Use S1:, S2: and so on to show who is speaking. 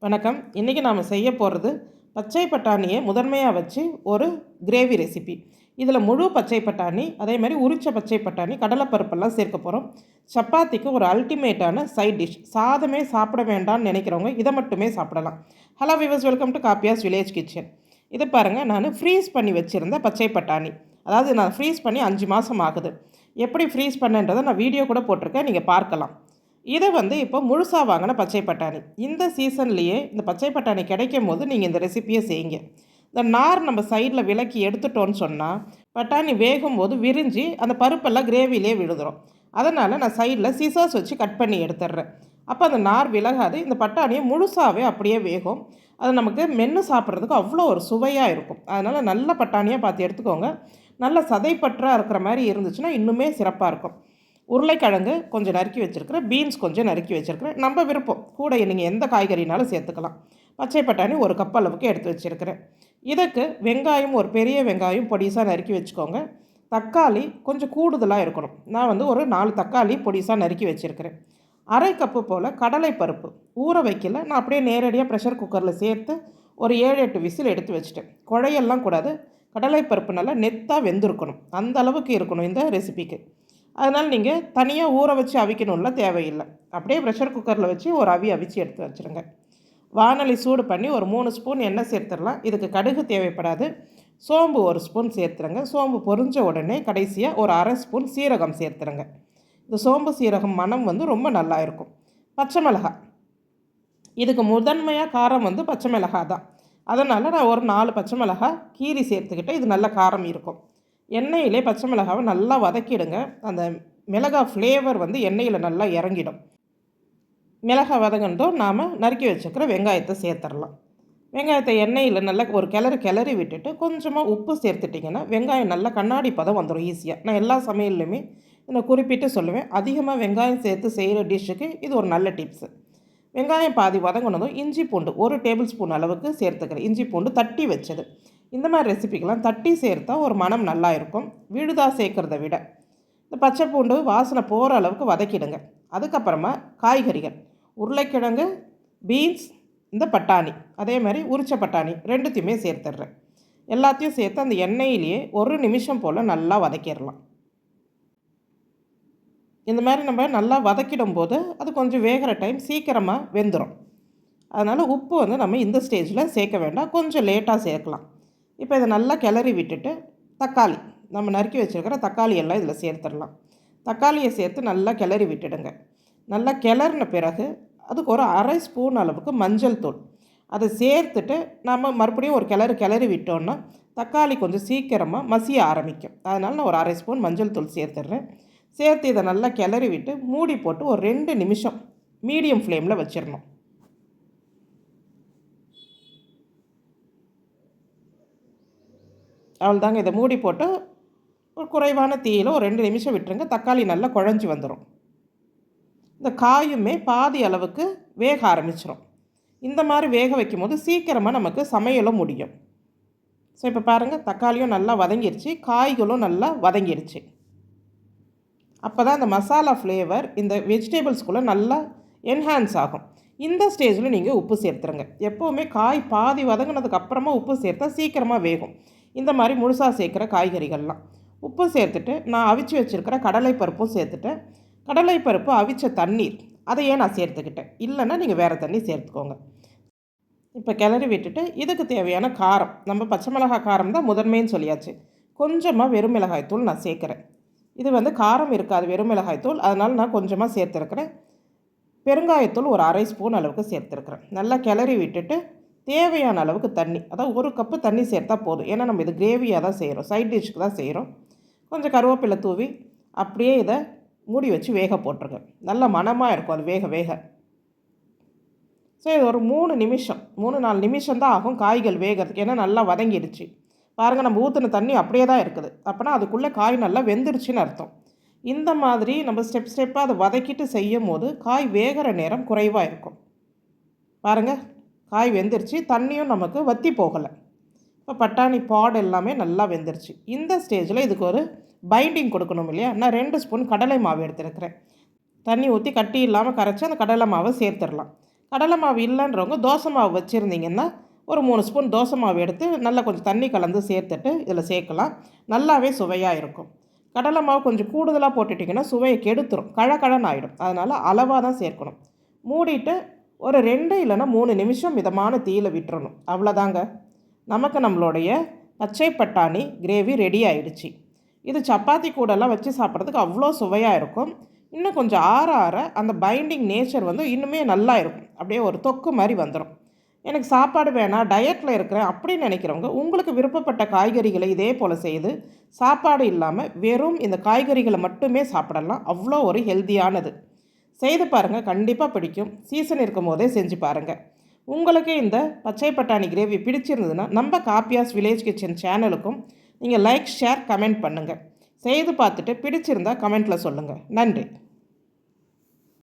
S1: வணக்கம். இன்றைக்கி நாம் செய்ய போகிறது பச்சை பட்டாணியை முதன்மையாக வச்சு ஒரு கிரேவி ரெசிபி. இதில் முழு பச்சை பட்டாணி, அதே மாதிரி உரிச்ச பச்சை பட்டாணி, கடலைப்பருப்பெல்லாம் சேர்க்க போகிறோம். சப்பாத்திக்கு ஒரு அல்டிமேட்டான சைட் டிஷ். சாதமே சாப்பிட வேண்டாம்னு நினைக்கிறவங்க இதை மட்டுமே சாப்பிடலாம். Hello viewers, welcome to காப்பியாஸ் village kitchen. இதை பாருங்கள், நான் ஃப்ரீஸ் பண்ணி வச்சுருந்த பச்சை பட்டாணி. அதாவது நான் ஃப்ரீஸ் பண்ணி 5 மாதம் ஆகுது. எப்படி ஃப்ரீஸ் பண்ணன்றதை நான் வீடியோ கூட போட்டிருக்கேன், நீங்கள் பார்க்கலாம். இதை இப்போ முழுசாக வாங்கின பச்சை பட்டாணி. இந்த சீசன்லேயே இந்த பச்சை பட்டாணி கிடைக்கும் போது நீங்கள் இந்த ரெசிப்பியை செய்யுங்க. இந்த நார் நம்ம சைடில் விலக்கி எடுத்துட்டோன்னு சொன்னால் பட்டாணி வேகும் போது விரிஞ்சு அந்த பருப்பெல்லாம் கிரேவிலே விழுதுடும். அதனால் நான் சைடில் சிசர்ஸ் வச்சு கட் பண்ணி எடுத்துடுறேன். அப்போ அந்த நார் விலகாது. இந்த பட்டாணியை முழுசாகவே அப்படியே வேகும். அது நமக்கு மென்று சாப்பிட்றதுக்கு அவ்வளோ ஒரு சுவையாக இருக்கும். அதனால் நல்ல பட்டாணியாக பார்த்து எடுத்துக்கோங்க. நல்ல சதைப்பற்றாக இருக்கிற மாதிரி இருந்துச்சுன்னா இன்னுமே சிறப்பாக இருக்கும். உருளைக்கிழங்கு கொஞ்சம் நறுக்கி வச்சுருக்கிறேன், பீன்ஸ் கொஞ்சம் நறுக்கி வச்சுருக்கிறேன். நம்ம விருப்பம் கூட நீங்கள் எந்த காய்கறினாலும் சேர்த்துக்கலாம். பச்சை பட்டாணி 1 கப் அளவுக்கு எடுத்து வச்சுருக்கிறேன். இதுக்கு வெங்காயம், ஒரு பெரிய வெங்காயம் பொடிசாக நறுக்கி வச்சுக்கோங்க. தக்காளி கொஞ்சம் கூடுதலாக இருக்கணும். நான் ஒரு 4 தக்காளி பொடிசாக நறுக்கி வச்சுருக்கிறேன். அரை கப்பு போல் கடலைப்பருப்பு ஊற வைக்கல, நான் அப்படியே நேரடியாக ப்ரெஷர் குக்கரில் சேர்த்து ஒரு 7-8 விசில் எடுத்து வச்சுட்டேன். குழையெல்லாம் கூடாது, கடலைப்பருப்பு நல்லா நெத்தாக வெந்திருக்கணும். அந்த அளவுக்கு இருக்கணும் இந்த ரெசிபிக்கு. அதனால் நீங்கள் தனியாக ஊற வச்சு அவிக்கணும்ல தேவையில்லை. அப்படியே ப்ரெஷர் குக்கரில் வச்சு ஒரு அவிச்சு எடுத்து வச்சுருங்க. வானொலி சூடு பண்ணி ஒரு 3 ஸ்பூன் எண்ணெய் சேர்த்துடலாம். இதுக்கு கடுகு தேவைப்படாது. சோம்பு 1 ஸ்பூன் சேர்த்துருங்க. சோம்பு பொரிஞ்ச உடனே கடைசியாக ஒரு அரை ஸ்பூன் சீரகம் சேர்த்துருங்க. இந்த சோம்பு சீரகம் மனம் ரொம்ப நல்லா இருக்கும். பச்சை மிளகாய், இதுக்கு முதன்மையாக காரம் பச்சை மிளகாய் தான். அதனால் நான் ஒரு 4 பச்சை மிளகாய் கீரி சேர்த்துக்கிட்டு இது நல்ல காரம் இருக்கும். எண்ணெயிலே பச்சை மிளகாவை நல்லா வதக்கிடுங்க. அந்த மிளகாய் ஃப்ளேவர் எண்ணெயில் நல்லா இறங்கிடும். மிளகாய் வதங்கட்டும், நாம் நறுக்கி வச்சுக்கிற வெங்காயத்தை சேர்த்துடலாம். வெங்காயத்தை எண்ணெயில் நல்லா ஒரு கிளறி விட்டுட்டு கொஞ்சமாக உப்பு சேர்த்துட்டிங்கன்னா வெங்காயம் நல்லா கண்ணாடி பதம் வந்துடும் ஈஸியாக. நான் எல்லா சமையல்லையுமே நான் குறிப்பிட்டு சொல்லுவேன், அதிகமாக வெங்காயம் சேர்த்து செய்கிற டிஷ்ஷுக்கு இது ஒரு நல்ல டிப்ஸு. வெங்காயம் பாதி வதங்கினதும் இஞ்சி பூண்டு 1 டேபிள் ஸ்பூன் அளவுக்கு சேர்த்துக்கிறேன். இஞ்சி பூண்டு தட்டி வச்சது. இந்த மாதிரி ரெசிபிக்கெலாம் தட்டி சேர்த்தா ஒரு மனம் நல்லா இருக்கும், விழுதாக சேர்க்குறத விட. இந்த பச்சை பூண்டு வாசனை போகிற அளவுக்கு வதக்கிடுங்க. அதுக்கப்புறமா காய்கறிகள், உருளைக்கிழங்கு, பீன்ஸ், இந்த பட்டாணி, அதே மாதிரி உரிச்ச பட்டாணி 2த்தையுமே சேர்த்துடுறேன். எல்லாத்தையும் சேர்த்து அந்த எண்ணெயிலேயே 1 நிமிஷம் போல் நல்லா வதக்கிடலாம். இந்த மாதிரி நம்ம நல்லா வதக்கிடும் போது அது கொஞ்சம் வேகிற டைம் சீக்கிரமாக வெந்துடும். அதனால் உப்பு நம்ம இந்த ஸ்டேஜில் சேர்க்க வேண்டாம், கொஞ்சம் லேட்டாக சேர்க்கலாம். இப்போ இதை நல்லா கிளறி விட்டுட்டு தக்காளி, நம்ம நறுக்கி வச்சுருக்கிற தக்காளி எல்லாம் இதில் சேர்த்துடலாம். தக்காளியை சேர்த்து நல்லா கிளறி விட்டுடுங்க. நல்லா கிளறின பிறகு அதுக்கு ஒரு அரை ஸ்பூன் அளவுக்கு மஞ்சள் தூள் அதை சேர்த்துட்டு நம்ம மறுபடியும் ஒரு கிளறி விட்டோன்னா தக்காளி கொஞ்சம் சீக்கிரமாக மசிய ஆரம்பிக்கும். அதனால் நான் ஒரு அரை ஸ்பூன் மஞ்சள் தூள் சேர்த்துடுறேன். சேர்த்து இதை நல்லா கிளறி விட்டு மூடி போட்டு ஒரு 2 நிமிஷம் மீடியம் ஃப்ளேமில் வச்சிடணும். அவ்வளோதாங்க. இதை மூடி போட்டு ஒரு குறைவான தீயில் ஒரு 2 நிமிஷம் விட்டுருங்க. தக்காளி நல்லா குழஞ்சி வந்துடும். இந்த காயுமே பாதி அளவுக்கு வேக ஆரம்பிச்சிடும். இந்த மாதிரி வேக வைக்கும் போது சீக்கிரமாக நமக்கு சமையலும் முடியும். ஸோ இப்போ பாருங்கள், தக்காளியும் நல்லா வதங்கிடுச்சு, காய்களும் நல்லா வதங்கிடுச்சு. அப்போ தான் அந்த மசாலா ஃப்ளேவர் இந்த வெஜிடபிள்ஸ்குள்ளே நல்லா என்ஹான்ஸ் ஆகும். இந்த ஸ்டேஜில் நீங்கள் உப்பு சேர்த்துருங்க. எப்போவுமே காய் பாதி வதங்கினதுக்கு அப்புறமா உப்பு சேர்த்தா சீக்கிரமாக வேகும். இந்த மாதிரி முழுசாக சேர்க்குற காய்கறிகள்லாம் உப்பு சேர்த்துட்டு நான் அவிச்சு வச்சுருக்கிற கடலைப்பருப்பும் சேர்த்துட்டேன். கடலைப்பருப்பு அவிச்ச தண்ணீர் அதையே நான் சேர்த்துக்கிட்டேன். இல்லைன்னா நீங்கள் வேறு தண்ணி சேர்த்துக்கோங்க. இப்போ கிளறி விட்டுட்டு இதுக்கு தேவையான காரம், நம்ம பச்சை மிளகாய் காரம் தான் முதன்மைன்னு சொல்லியாச்சு. கொஞ்சமாக வெறும் மிளகாய்த்தூள் நான் சேர்க்குறேன். இது காரம் இருக்காது வெறும் மிளகாய்த்தூள், அதனால் நான் கொஞ்சமாக சேர்த்துருக்கிறேன். பெருங்காயத்தூள் ஒரு அரை ஸ்பூன் அளவுக்கு சேர்த்துருக்குறேன். நல்லா கிளறி விட்டுட்டு தேவையான அளவுக்கு தண்ணி, அதாவது 1 கப்பு தண்ணி சேர்த்தா போதும். ஏன்னா நம்ம இது கிரேவியாக தான் செய்கிறோம், சைட் டிஷ்க்கு தான் செய்கிறோம். கொஞ்சம் கருவேப்பிலை தூவி அப்படியே இதை மூடி வச்சு வேக போட்டுருங்க. நல்ல மணமாக இருக்கும் அது வேக வேக. ஸோ இது ஒரு 3-4 நிமிஷம் தான் ஆகும் காய்கள் வேகிறதுக்கு. ஏன்னா நல்லா வதங்கிடுச்சு. பாருங்கள், நம்ம ஊற்றின தண்ணி அப்படியே தான் இருக்குது. அப்போனா அதுக்குள்ளே காய் நல்லா வெந்துருச்சுன்னு அர்த்தம். இந்த மாதிரி நம்ம ஸ்டெப்பாக அதை வதக்கிட்டு செய்யும் போது காய் வேகிற நேரம் குறைவாக இருக்கும். பாருங்கள், காய் வெந்துருச்சு, தண்ணியும் நமக்கு வற்றி போகலை. இப்போ பட்டாணி பாட் எல்லாமே நல்லா வெந்துருச்சு. இந்த ஸ்டேஜில் இதுக்கு ஒரு பைண்டிங் கொடுக்கணும் இல்லையா, நான் 2 ஸ்பூன் கடலை மாவு எடுத்துருக்கிறேன். தண்ணி ஊற்றி கட்டி இல்லாமல் கரைச்சி அந்த கடலை மாவை சேர்த்துடலாம். கடலை மாவு இல்லைன்றவங்க தோசை மாவு வச்சுருந்தீங்கன்னா ஒரு 3 ஸ்பூன் தோசை மாவு எடுத்து நல்லா கொஞ்சம் தண்ணி கலந்து சேர்த்துட்டு இதில் சேர்க்கலாம். நல்லாவே சுவையாக இருக்கும். கடலை மாவு கொஞ்சம் கூடுதலாக போட்டுட்டிங்கன்னா சுவையை கெடுத்துரும், கழகழன்னு ஆகிடும். அதனால் அளவாக தான் சேர்க்கணும். மூடிட்டு ஒரு 2 இல்லைன்னா 3 நிமிஷம் மிதமான தீயில விட்டுறணும். அவ்வளோதாங்க. நமக்கு நம்மளுடைய பச்சை பட்டாணி கிரேவி ரெடி ஆயிடுச்சு. இது சப்பாத்தி கூடலாம் வச்சு சாப்பிட்றதுக்கு அவ்வளோ சுவையாக இருக்கும். இன்னும் கொஞ்சம் ஆற ஆற அந்த பைண்டிங் நேச்சர் இன்னுமே நல்லா இருக்கும். அப்படியே ஒரு தொக்கு மாதிரி வந்துடும். எனக்கு சாப்பாடு வேணாம், டயட்டில் இருக்கிறேன் அப்படின்னு நினைக்கிறவங்க உங்களுக்கு விருப்பப்பட்ட காய்கறிகளை இதே போல் செய்து சாப்பாடு இல்லாமல் வெறும் இந்த காய்கறிகளை மட்டுமே சாப்பிடலாம். அவ்வளோ ஒரு ஹெல்த்தியானது. செய்து பாருங்கள், கண்டிப்பாக பிடிக்கும். சீசன் இருக்கும் போதே செஞ்சு பாருங்கள். உங்களுக்கு இந்த பச்சை பட்டாணி கிரேவி பிடிச்சிருந்ததுன்னா நம்ம காப்பியாஸ் வில்லேஜ் கிச்சன் சேனலுக்கும் நீங்கள் லைக், ஷேர், கமெண்ட் பண்ணுங்கள். செய்து பார்த்துட்டு பிடிச்சிருந்தால் கமெண்ட்டில் சொல்லுங்கள். நன்றி.